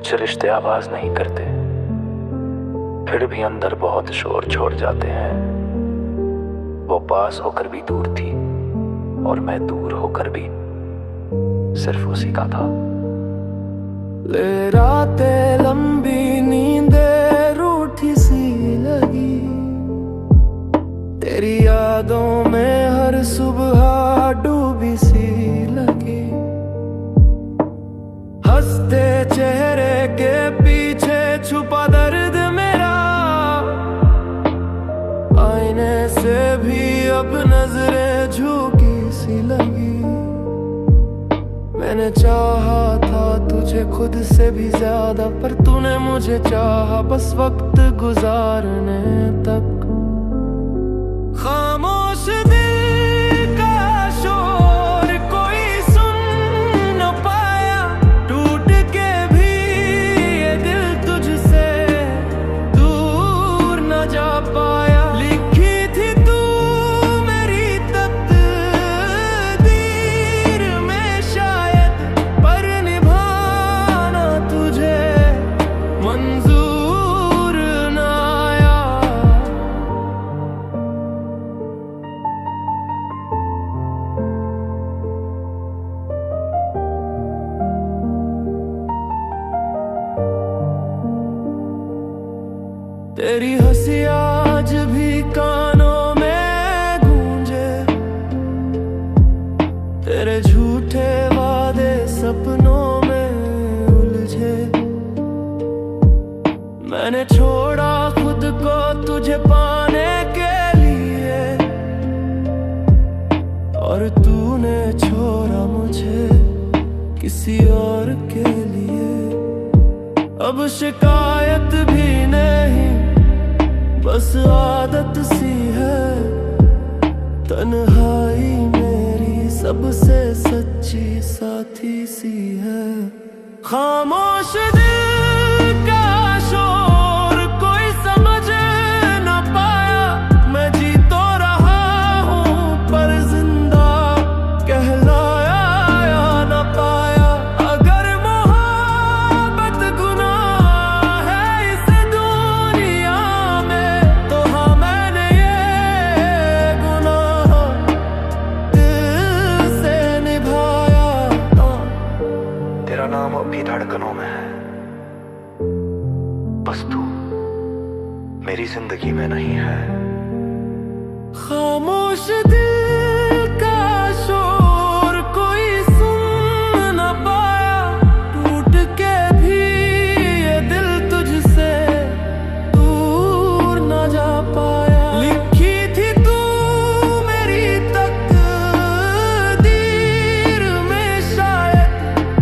कुछ रिश्ते आवाज नहीं करते, फिर भी अंदर बहुत शोर छोड़ जाते हैं। वो पास होकर भी दूर थी और मैं दूर होकर भी सिर्फ उसी का था। ले रातें लंबी नींदें रूठी सी लगी, तेरी यादों में हर सुबह डूबी सी लगी। हंसते चेहरे के पीछे छुपा दर्द मेरा, आईने से भी अब नजरें झुकी सी लगी। मैंने चाहा था तुझे खुद से भी ज्यादा, पर तूने मुझे चाहा बस वक्त गुजारने तक। खामोश दिल का शोर कोई सुन न पाया, टूट के भी ये दिल तुझसे दूर न जा पाया। लिखी थी तू मेरी तकदीर में शायद, पर निभाना तुझे मंजूर न आया। तेरी हंसी आज भी कानों में गूंजे, तेरे झूठे वादे सपनों में उलझे। मैंने छोड़ा खुद को तुझे पाने के लिए, और तूने छोड़ा मुझे किसी और के लिए। अब शिकायत भी नहीं, बस आदत सी है। तन्हाई मेरी सबसे सच्ची साथी सी है। खामोश दिल का शोर कोई समझ न पाया, मैं जी तो रहा हूँ पर जिंदा कहलाया या न पाया। अगर मोहब्बत गुनाह है इस दुनिया में, तो हाँ मैंने ये गुनाह दिल से निभाया। तेरा नाम अभी धड़कनों में है, बस तू मेरी जिंदगी में नहीं है। खामोश दिल का शोर कोई सुन न पाया, टूट के भी ये दिल तुझसे दूर न जा पाया। लिखी थी तू मेरी तकदीर में शायद,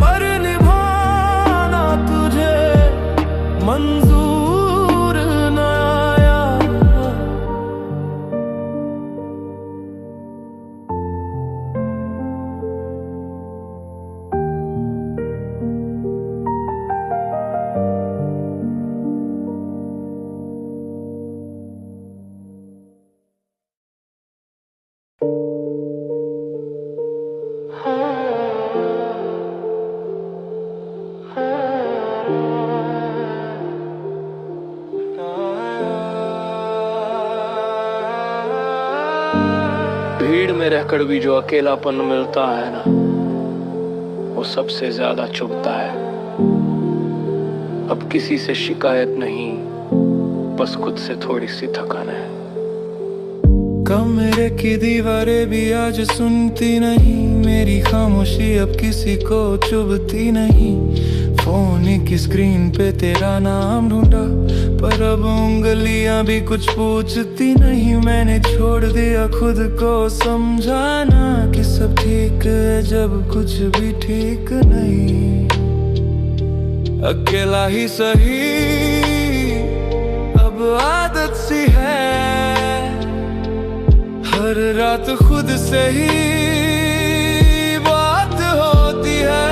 पर निभाना तुझे मंजूर न आया। भीड़ में रहकर भी जो अकेलापन मिलता है ना, वो सबसे ज्यादा चुभता है। अब किसी से शिकायत नहीं, बस खुद से थोड़ी सी थकान है। कमरे की दीवारें भी आज सुनती नहीं, मेरी खामोशी अब किसी को चुभती नहीं। फोन की स्क्रीन पे तेरा नाम ढूंढा, पर अब उंगलियां भी कुछ पूछती नहीं। मैंने छोड़ दिया खुद को समझाना कि सब ठीक है जब कुछ भी ठीक नहीं। अकेला ही सही अब आदत सी है, हर रात खुद से ही बात होती है।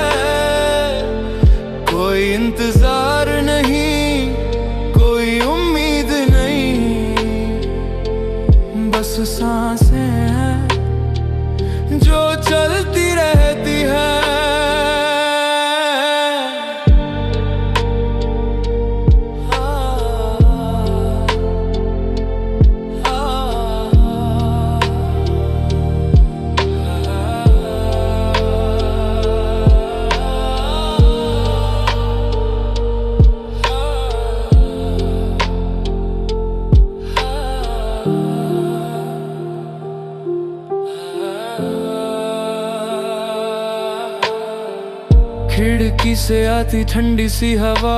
कोई इंतजार नहीं, कोई उम्मीद नहीं, बस सांसें हैं जो चलती रहती है। खिड़की से आती ठंडी सी हवा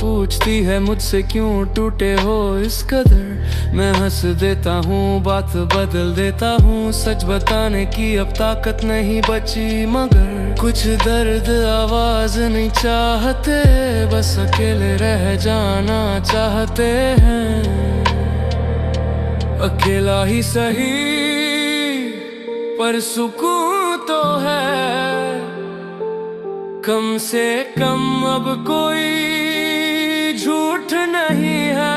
पूछती है मुझसे क्यों टूटे हो इस कदर। मैं हंस देता हूँ, बात बदल देता हूँ, सच बताने की अब ताकत नहीं बची। मगर कुछ दर्द आवाज नहीं चाहते, बस अकेले रह जाना चाहते हैं। अकेला ही सही पर सुकून तो है, कम से कम अब कोई झूठ नहीं है।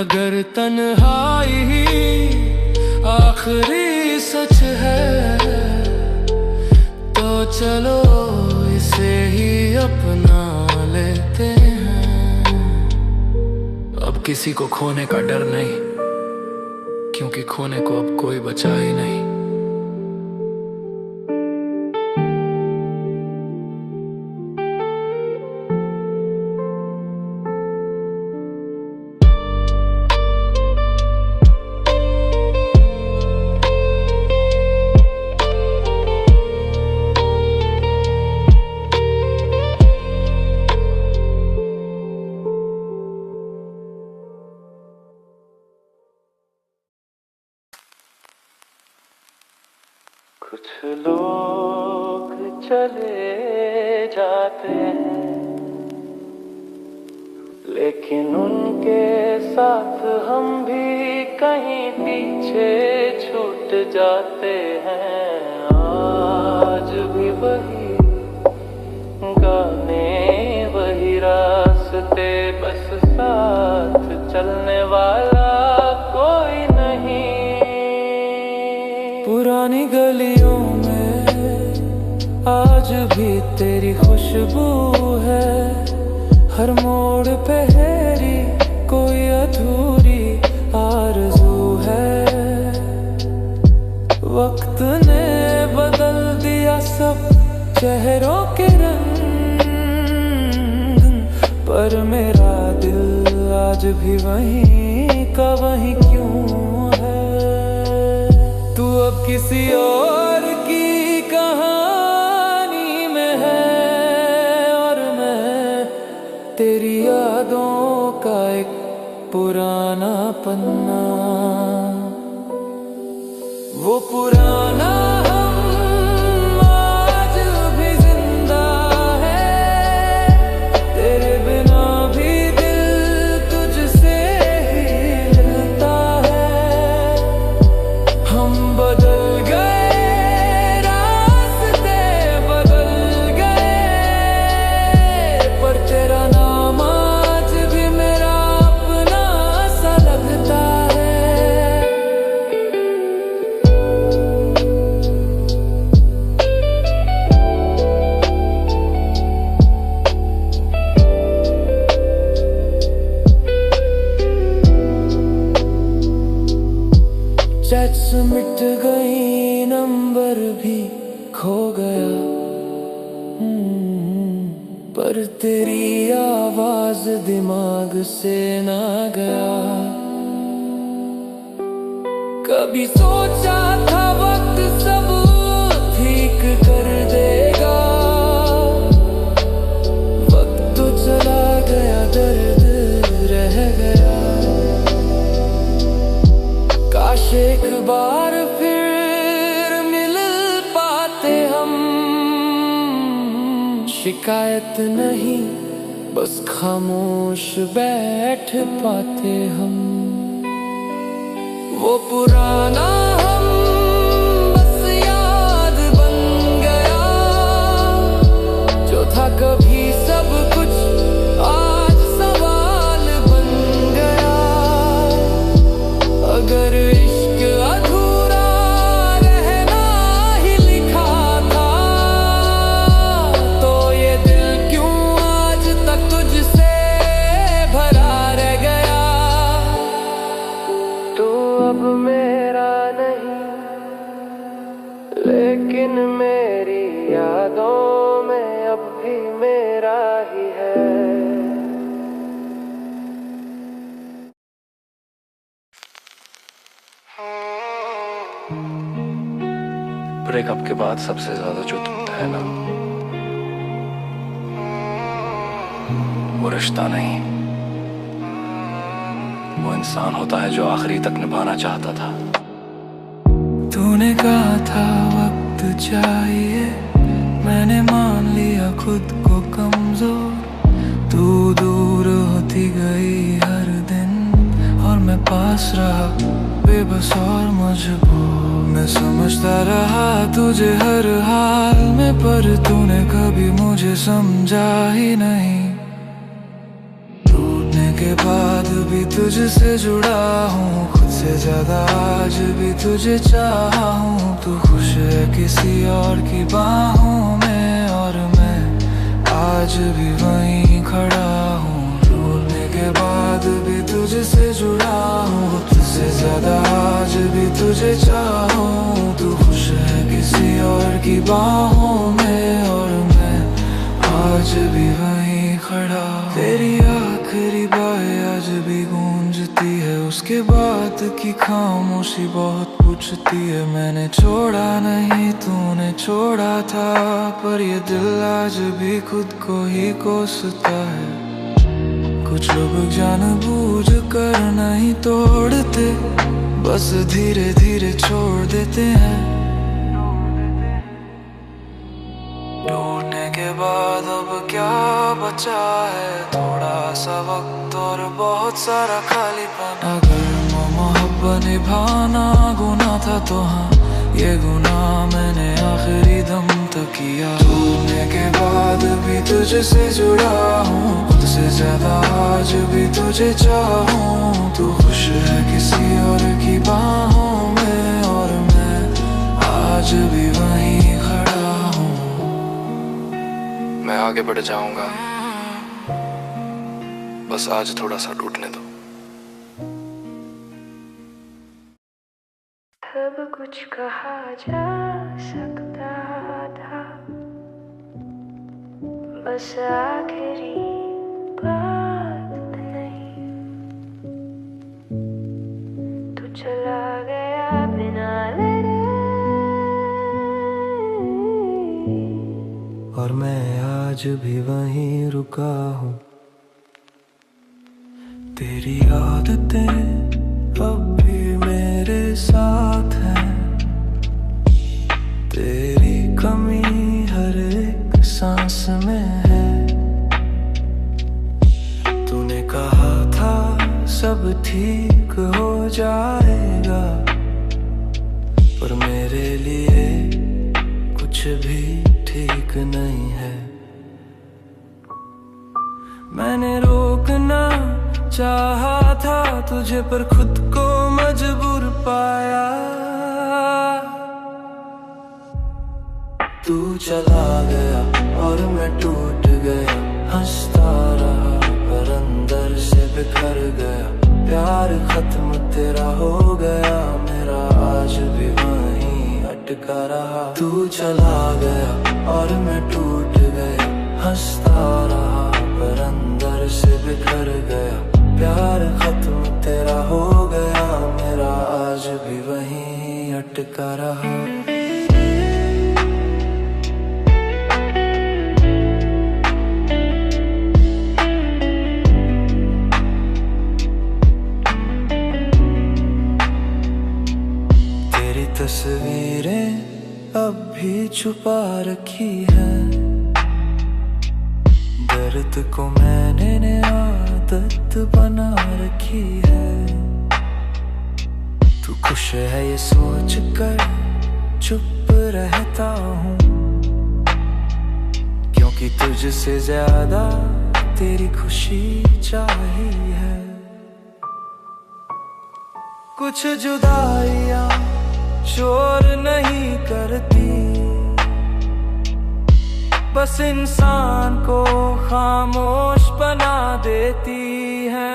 अगर तन्हाई ही आखिरी सच है तो चलो इसे ही अपना लेते हैं। अब किसी को खोने का डर नहीं, क्योंकि खोने को अब कोई बचा ही नहीं। कुछ लोग चले जाते हैं, लेकिन उनके साथ हम भी कहीं पीछे छूट जाते हैं। आज भी वही गाने, वही रास्ते, बस साथ चलने वाला कोई नहीं। पुरानी गलियों में आज भी तेरी खुशबू है, हर मोड़ पे हेरी कोई अधूरी आरज़ू है। वक्त ने बदल दिया सब चेहरों के रंग, पर मेरा दिल आज भी वहीं का वहीं क्यों है। तू अब किसी और की कहानी में है और मैं तेरी यादों का एक पुराना पन्ना। वो पुराना हम आज भी जिंदा है, तेरे बिना भी दिल तुझसे ही मिलता है। हम बदल गए, रास्ते बदल गए, पर तेरा नाम आज भी मेरा अपना सा लगता है। चैट्स मिट गई, नंबर भी खो गया, पर तेरी आवाज दिमाग से ना गया। कभी सोचा था वक्त सब ठीक कर देगा, वक्त तो चला गया, दर्द रह गया। काश एक बार फिर मिल पाते हम, शिकायत नहीं बस खामोश बैठ पाते हम। वो पुराना हम बस याद बन गया, जो था कभी सब कुछ आज सवाल बन गया। अगर इश्क अधूरा रहना ही लिखा था, तो ये दिल क्यों आज तक तुझसे भरा रह गया। तू अब मेरा नहीं, लेकिन मेरी यादों में अब भी मेरा ही है। ब्रेकअप के बाद सबसे ज्यादा जो दुखता है ना, वो रिश्ता नहीं, वो इंसान होता है जो आखिरी तक निभाना चाहता था। तूने कहा था वक्त चाहिए, मैंने मान लिया खुद को कमजोर। तू दूर होती गई हर दिन और मैं पास रहा बेबस और मजबूर। मैं समझता रहा तुझे हर हाल में, पर तूने कभी मुझे समझा ही नहीं। टूटने के बाद भी तुझसे जुड़ा हूँ, खुद से ज्यादा आज भी तुझे चाहा हूँ। तू खुश है किसी और की बाहों में और मैं आज भी वहीं खड़ा हूँ। टूटने के बाद भी तुझसे जुड़ा हूँ, खुद से ज्यादा आज भी तुझे चाहा हूँ। तू खुश है किसी और की बाहों में और मैं आज भी वहीं खड़ा। तेरी आखिरी बात आज भी गूंजती है, उसके बाद की खामोशी बहुत पूछती है। मैंने छोड़ा नहीं तूने छोड़ा था, पर ये दिल आज भी खुद को ही कोसता है। कुछ लोग जानबूझ कर नहीं तोड़ते, बस धीरे धीरे छोड़ देते हैं। टूटने के बाद अब क्या बचा है, थोड़ा सा वक्त और बहुत सारा खालीपन। अगर मोहब्बत निभाना गुनाह था तो हाँ, ये गुनाह मैंने आखिरी दम तक किया। टूटने के बाद भी तुझसे जुड़ा हूँ, खुद से ज्यादा आज भी तुझे चाहूँ। तू खुश है किसी और की बाहों में और मैं आज भी वहीं खड़ा हूँ। मैं आगे बढ़ जाऊंगा, बस आज थोड़ा सा टूटने दो। सब कुछ कहा जा सकता था, बस आखिरी बात नहीं। तू चला गया बिना लड़े और मैं आज भी वहीं रुका हूँ। तेरी आदतें अब भी मेरे साथ हैं, तेरी कमी हर एक सांस में है। तूने कहा था सब ठीक हो जाएगा, पर मेरे लिए कुछ भी ठीक नहीं है। मैंने रोकना चाहा था तुझे, पर खुद को मजबूर पाया। तू चला गया और मैं टूट गया, हंसता रहा पर अंदर से बिखर गया। प्यार खत्म तेरा हो गया, मेरा आज भी वहीं अटका रहा। तू चला गया और मैं टूट गया, हंसता रहा पर अंदर से बिखर गया। प्यार खत्म तेरा हो गया, मेरा आज भी वहीं अटका रहा। तेरी तस्वीरें अब भी छुपा रखी हैं, दर्द को मैंने आदत बना रखी है। तू खुश है ये सोच कर चुप रहता हूँ, क्योंकि तुझसे ज्यादा तेरी खुशी चाहिए है। कुछ जुदाइयाँ शोर नहीं करती, बस इंसान को खामोश बना देती है।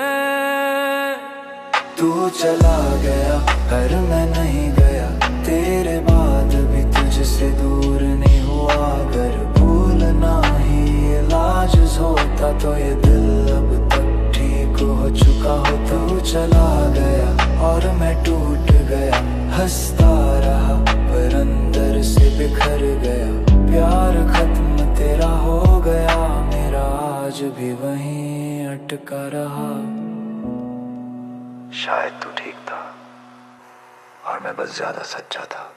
तू चला गया पर मैं नहीं गया, तेरे बाद भी तुझसे दूर नहीं हुआ। अगर भूलना ही इलाज होता तो ये दिल अब तक ठीक हो चुका हो। तू चला गया और मैं टूट गया, हंसता रहा पर अंदर से बिखर गया। प्यार आज भी वहीं अटका रहा। शायद तू ठीक था और मैं बस ज्यादा सच्चा था।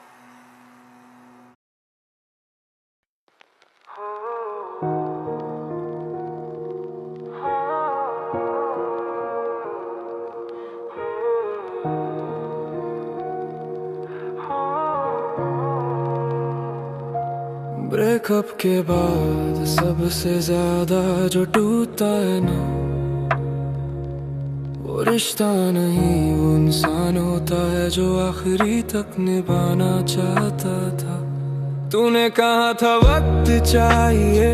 ब्रेकअप के बाद सबसे ज्यादा जो टूटता है ना, वो रिश्ता नहीं वो इंसान होता है जो आखिरी तक निभाना चाहता था। तूने कहा था वक्त चाहिए,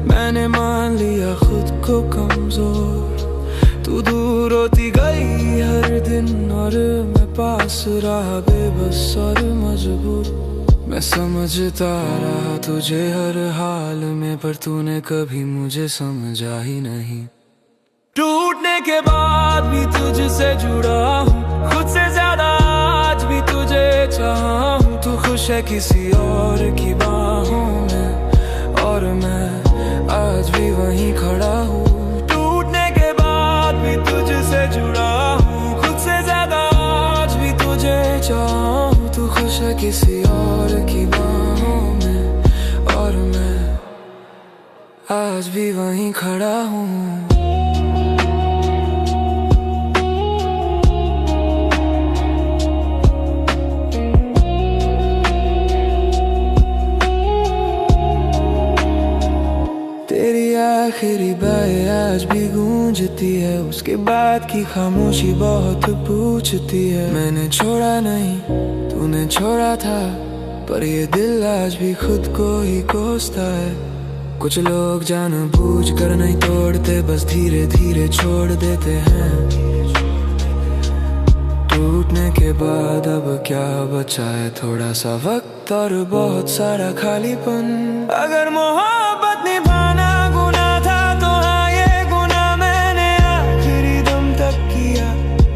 मैंने मान लिया खुद को कमजोर। तू दूर होती गई हर दिन और मैं पास रहा बेबस और मजबूर। मैं समझता रहा तुझे हर हाल में, पर तूने कभी मुझे समझा ही नहीं। टूटने के बाद भी तुझसे जुड़ा हूँ, खुद से ज्यादा आज भी तुझे चाहा हूँ। तू खुश है किसी और की बाहों में और मैं आज भी वहीं खड़ा हूँ। टूटने के बाद भी तुझसे जुड़ा हूँ, खुद से ज्यादा आज भी तुझे चाहा हूँ। तू खुश है किसी और की बाहों में और मैं आज भी वहीं खड़ा हूँ। तेरी आखिरी बातें आज भी गूंजती है, उसके बाद की खामोशी बहुत पूछती है। मैंने छोड़ा नहीं तूने छोड़ा था, पर ये दिल आज भी खुद को ही कोसता है। कुछ लोग जानबूझ कर नहीं तोड़ते, बस धीरे धीरे छोड़ देते हैं। टूटने के बाद अब क्या बचा है, थोड़ा सा वक्त और बहुत सारा खालीपन। अगर मोहब्बत निभाना गुनाह था तो हाँ ये गुनाह मैंने आखिरी दम तक किया।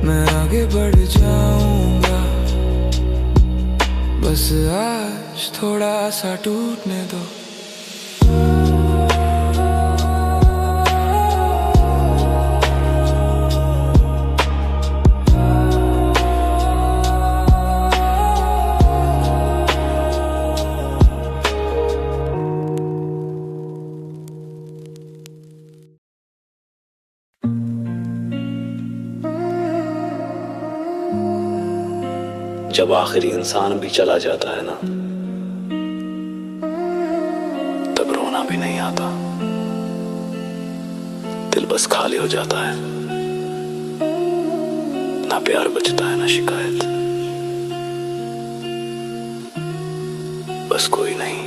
मैं आगे बढ़ जाऊंगा, बस आज थोड़ा सा टूटने दो। जब आखिरी इंसान भी चला जाता है ना, तब रोना भी नहीं आता, दिल बस खाली हो जाता है। ना प्यार बचता है ना शिकायत, बस कोई नहीं।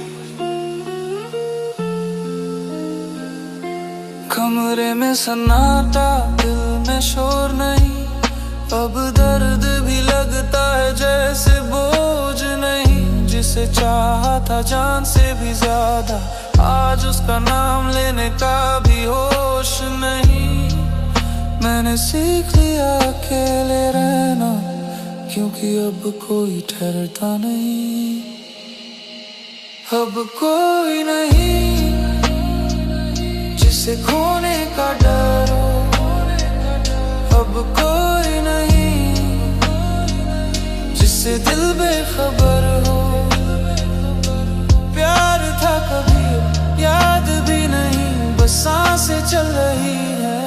कमरे में सन्नाटा, दिल में शोर नहीं, अब दर्द भी लगता है जैसे बोझ नहीं। जिसे चाहा था जान से भी ज्यादा, आज उसका नाम लेने का भी होश नहीं। मैंने सीख लिया अकेले रहना, क्योंकि अब कोई ठहरता नहीं। अब कोई नहीं जिसे खोने का डर हो, अब कोई नहीं जिससे दिल बेखबर हो। प्यार था कभी याद भी नहीं, बस सांसें चल रही है,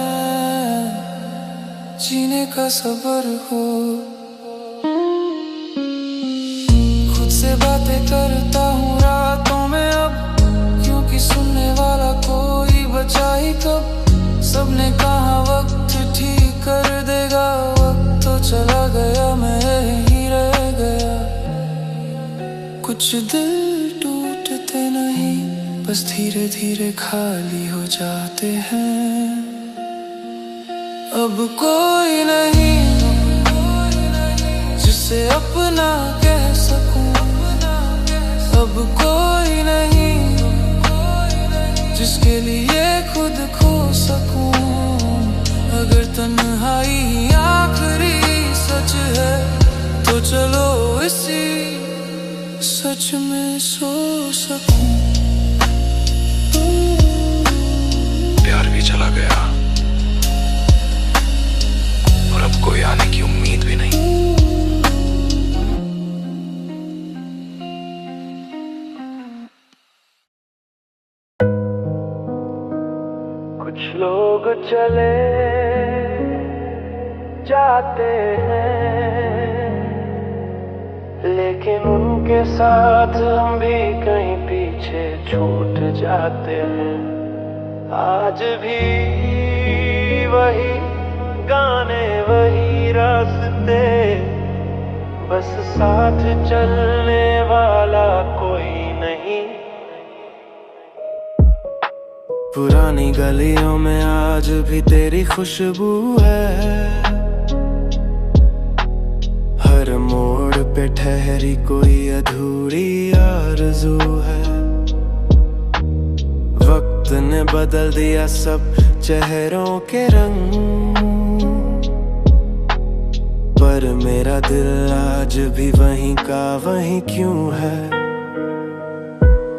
जीने का सब्र हो। खुद से बातें करता हूँ रातों में अब, क्योंकि सुनने वाला कोई बचा ही कब। सबने कहा वक्त ठीक कर देगा, वक्त तो चला गया, मैं ही रह गया। कुछ दिल टूटते नहीं, बस धीरे धीरे खाली हो जाते हैं। अब कोई नहीं जिसे अपना कह सकूं, अब कोई नहीं जिसके लिए खुद खो सकूं। अगर तन्हाई ही आखिरी सच है, तो चलो इसी सच में सो सकूं। प्यार भी चला कुछ लोग चले जाते हैं, लेकिन उनके साथ हम भी कहीं पीछे छूट जाते हैं। आज भी वही गाने वही रास्ते, बस साथ चलने वाला कोई नहीं। पुरानी गलियों में आज भी तेरी खुशबू है, हर मोड़ पे ठहरी कोई अधूरी आरज़ू है। वक्त ने बदल दिया सब चेहरों के रंग, पर मेरा दिल आज भी वहीं का वहीं क्यों है।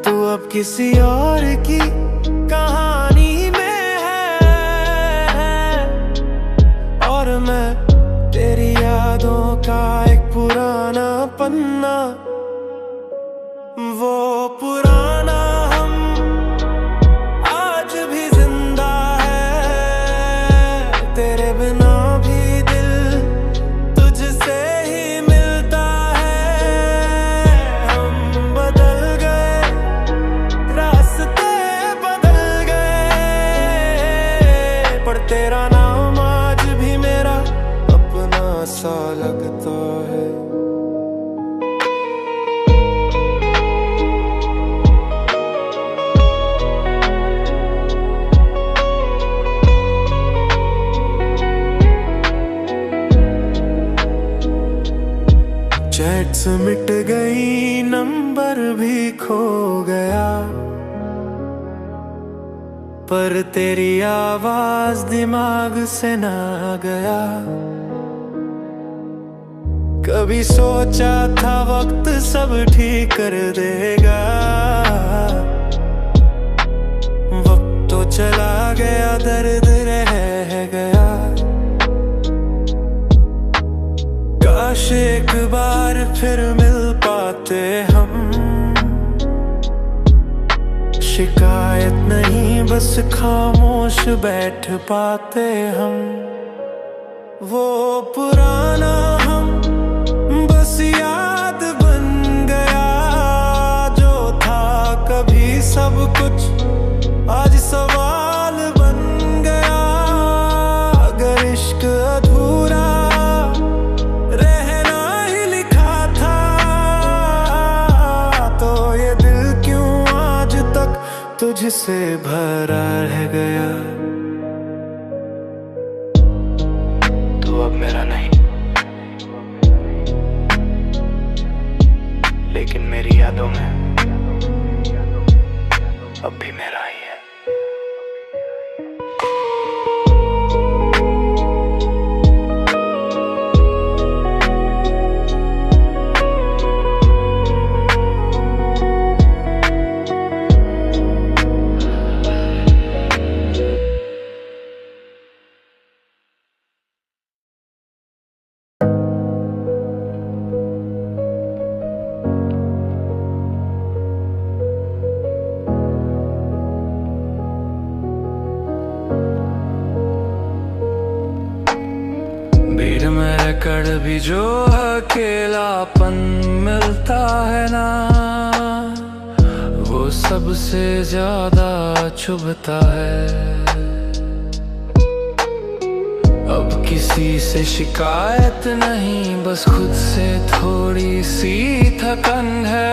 तू अब किसी और की कहानी में है, और मैं तेरी यादों का एक पुराना पन्ना। वो पुराना हम आज भी जिंदा है, तेरे बिना भी दिल तुझसे ही मिलता है। हम बदल गए, रास्ते बदल गए, पर तेरा नाम आज भी मेरा अपना सा लगता है। चैट्स मिट गई, नंबर भी खो गया, पर तेरी आवाज दिमाग से ना गया। कभी सोचा था वक्त सब ठीक कर देगा, वक्त तो चला गया, दर्द रह गया। काश एक बार फिर मिल पाते हम, शिकायत नहीं बस खामोश बैठ पाते हम। वो पुराना हम बस याद बन गया, जो था कभी सब कुछ आज सवाल बन गया। अगर इश्क अधूरा रहना ही लिखा था, तो ये दिल क्यों आज तक तुझसे भरा रह गया। तू अब मेरा नहीं, लेकिन मेरी यादों में अब भी मेरा ही है। भीड़ में रहकर भी जो अकेलापन मिलता है ना, वो सबसे ज्यादा चुभता है। अब किसी से शिकायत नहीं, बस खुद से थोड़ी सी थकन है।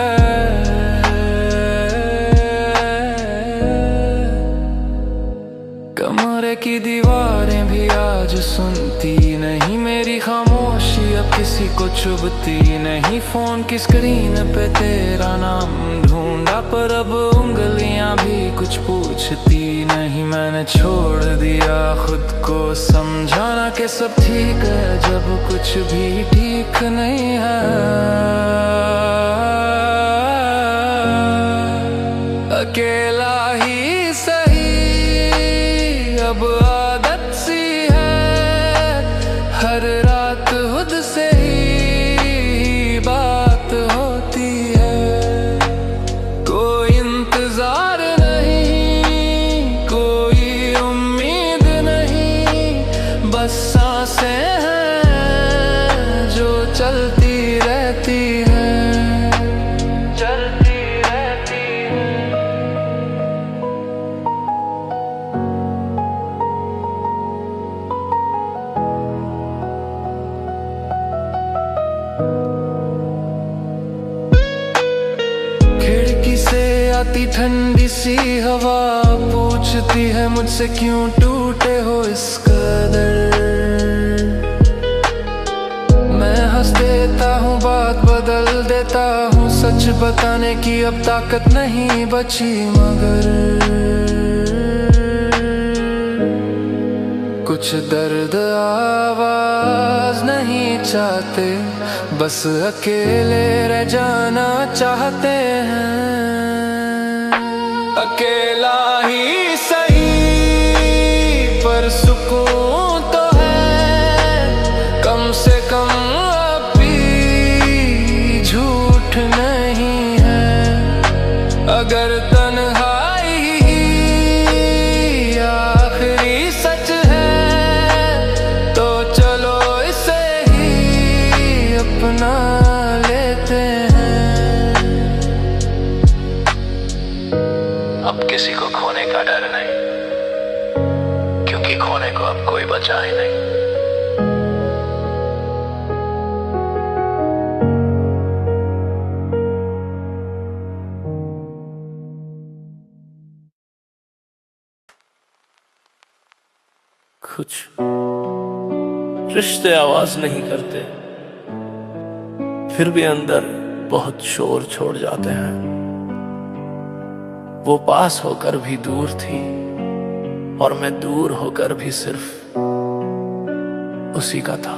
कमरे की दीवारें भी आज सुनती नहीं मेरी खामोशी, अब किसी को चुभती नहीं। फोन की स्क्रीन पे तेरा नाम ढूंढा, पर अब उंगलियां भी कुछ पूछती नहीं। मैंने छोड़ दिया खुद को समझाना कि सब ठीक है, जब कुछ भी ठीक नहीं है। अकेला ही सही अब आदत सी है, हर रात खुद से ही बात होती है। कोई इंतजार नहीं, कोई उम्मीद चलती ठंडी सी हवा पूछती है मुझसे क्यों टूटे हो इस कदर। मैं हंस देता हूँ, बात बदल देता हूँ, सच बताने की अब ताकत नहीं बची, मगर कुछ दर्द आवाज नहीं चाहते, बस अकेले रह जाना चाहते हैं। अकेला ही सही पर सुकून तो है, कम से कम अभी झूठ नहीं है। अगर तन्हाई ही आखिरी सच है तो चलो इसे ही अपना लेते हैं। अब किसी को खोने का डर नहीं, क्योंकि खोने को अब कोई बचा ही नहीं। कुछ रिश्ते आवाज नहीं करते, फिर भी अंदर बहुत शोर छोड़ जाते हैं। वो पास होकर भी दूर थी और मैं दूर होकर भी सिर्फ उसी का था।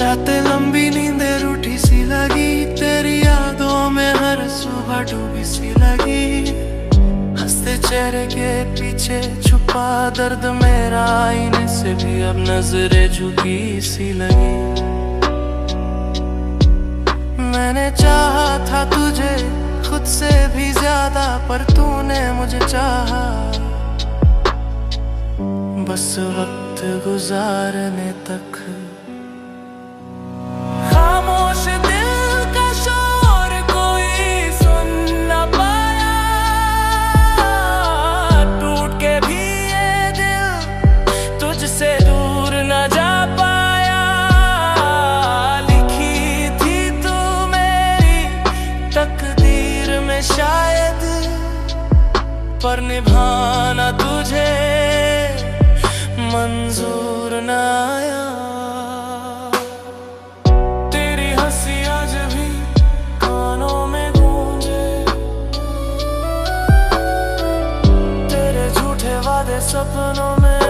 रातें लंबी नींदें रूठी सी लगी, तेरी यादों में हर सुबह डूबी सी लगी। हंसते चेहरे के पीछे छुपा दर्द मेरा, आईने से भी अब नजरें झुकी सी लगी। मैंने चाहा था तुझे खुद से भी ज्यादा, पर तूने मुझे चाहा बस वक्त गुजारने तक। खामोश दिल का शोर कोई सुन न पाया, टूट के भी ये दिल तुझसे दूर न जा पाया। लिखी थी तू मेरी तकदीर में शायद, पर निभाना तुझे मंजूर न आया। तेरी हंसी आज भी कानों में गूंजे, तेरे झूठे वादे सपनों में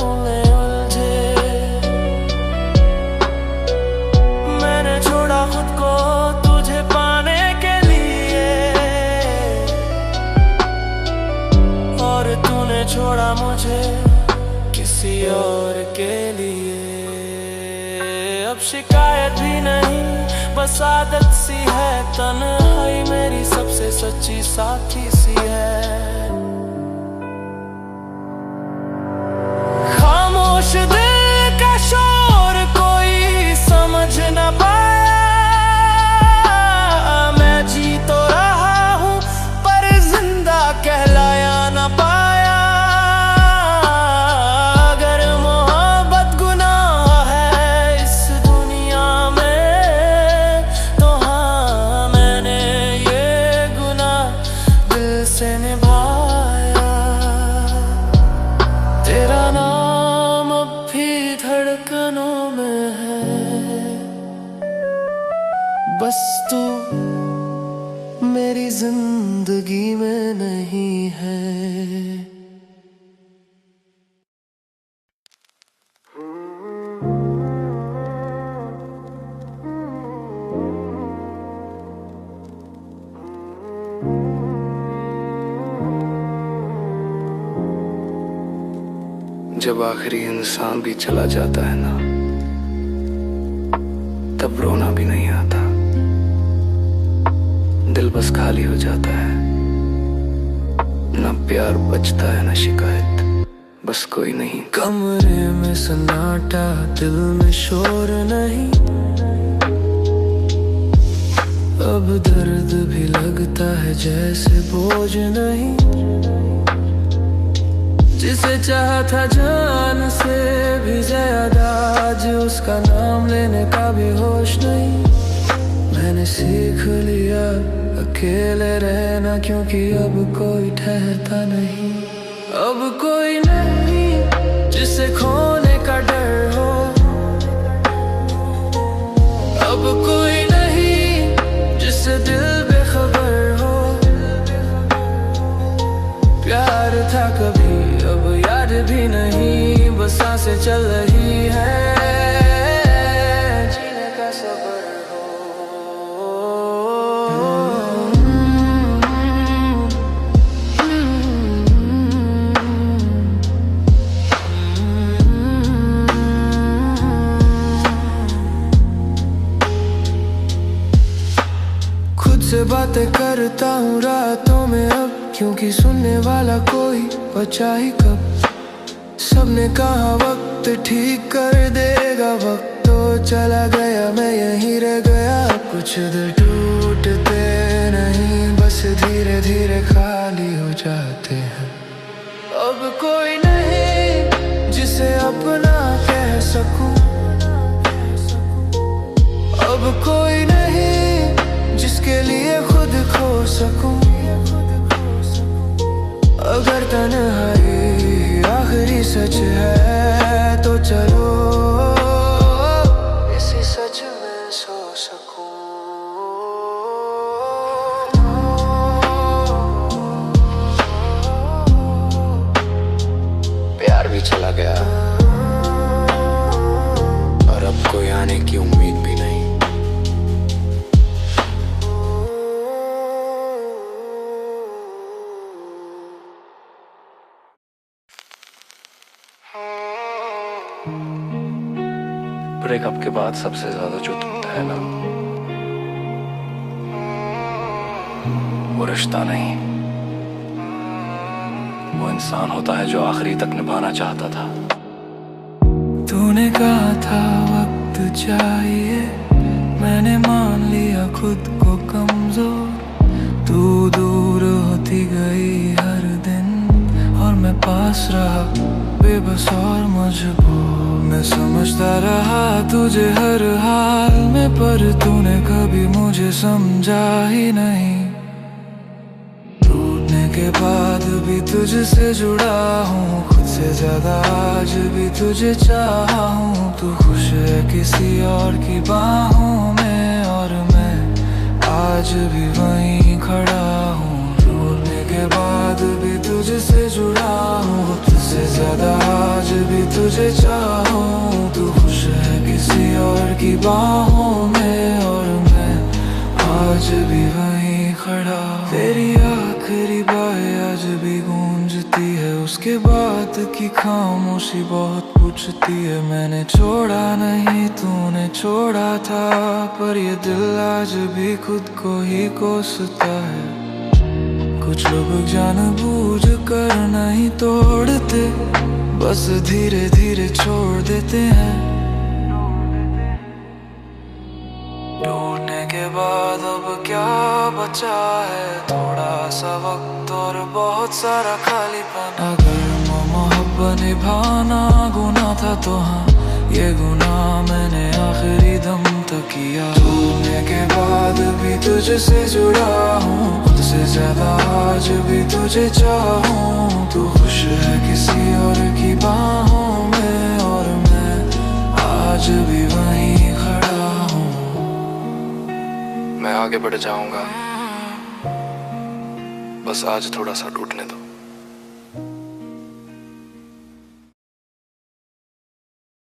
उलझे। मैंने छोड़ा खुद को तुझे पाने के लिए, और तूने छोड़ा मुझे किसी और के लिए। अब शिकायत भी नहीं, बस आदत सी है, तन्हाई मेरी सबसे सच्ची साथी सी है। खामोश दिल का शोर कोई समझ न पाया, मैं जी तो रहा हूँ पर जिंदा कहलाया न पाया। तेरा नाम अब भी धड़कनों में है, बस तू मेरी जिंदगी में नहीं है। जब आखिरी इंसान भी चला जाता है ना, तब रोना भी नहीं आता, दिल बस खाली हो जाता है। ना प्यार बचता है ना शिकायत, बस कोई नहीं। कमरे में सन्नाटा, दिल में शोर नहीं, अब दर्द भी लगता है जैसे बोझ नहीं। जिसे चाहा था जान से भी ज्यादा, आज उसका नाम लेने का भी होश नहीं। मैंने सीख लिया अकेले रहना, क्योंकि अब कोई ठहरता नहीं। अब कोई नहीं जिसे खोने का डर हो, अब कोई नहीं जिससे दिल बेखबर हो। प्यार था कभी, अब याद भी नहीं, बस सांसें चल रही है, जीने का सबर हो। खुद से बातें करता हूँ रातों में अब, क्योंकि सुनने वाला कोई बचा ही कब। सबने कहा वक्त ठीक कर देगा, वक्त तो चला गया, मैं यहीं रह गया। कुछ दिल टूटते नहीं, बस धीरे धीरे खाली हो जाते हैं। अब कोई नहीं जिसे अपना कह सकूं, अब कोई नहीं जिसके लिए खुद खो सकूं। अगर तन्हाई आखिरी सच है तो चलो इसी सच में सो सकूं। प्यार भी चला गया और अब कोई आने की उम्मीद भी नहीं। ब्रेकअप के बाद सबसे ज्यादा जो टूटता है ना, वो रिश्ता नहीं, वो इंसान होता है जो आखिरी तक निभाना चाहता था। तूने कहा था वक्त चाहिए, मैंने मान लिया खुद को कमजोर। तू दूर होती गई हर दिन और मैं पास रहा बेबस और मजबूर। मैं समझता रहा तुझे हर हाल में, पर तूने कभी मुझे समझा ही नहीं। टूटने के बाद भी तुझसे जुड़ा हूँ, खुद से ज्यादा आज भी तुझे चाहा हूँ। तू खुश है किसी और की बाहों में और मैं आज भी वहीं खड़ा हूँ। टूटने के बाद भी तुझसे जुड़ा हूँ, तुझसे ज्यादा आज भी तुझे चाहूँ। तू खुश है किसी और की बाहों में और मैं आज भी वहीं खड़ा। तेरी आखिरी बातें आज भी गूंजती है, उसके बाद की खामोशी बहुत पूछती है। मैंने छोड़ा नहीं तूने छोड़ा था, पर ये दिल आज भी खुद को ही कोसता है। कुछ लोग जानबूझ कर नहीं तोड़ते, बस धीरे धीरे छोड़ देते हैं। टूटने के बाद अब क्या बचा है, थोड़ा सा वक्त और बहुत सारा खालीपन। अगर मोहब्बत निभाना गुनाह था तो हाँ, ये गुनाह मैंने आखिरी दम तक किया। टूटने के बाद भी तुझसे जुड़ा हूँ, खुद से ज्यादा आज भी तुझे चाहूँ। तू खुश है किसी और की बाहों में और मैं आज भी वहीं खड़ा हूँ। मैं आगे बढ़ जाऊंगा, बस आज थोड़ा सा टूटने दो।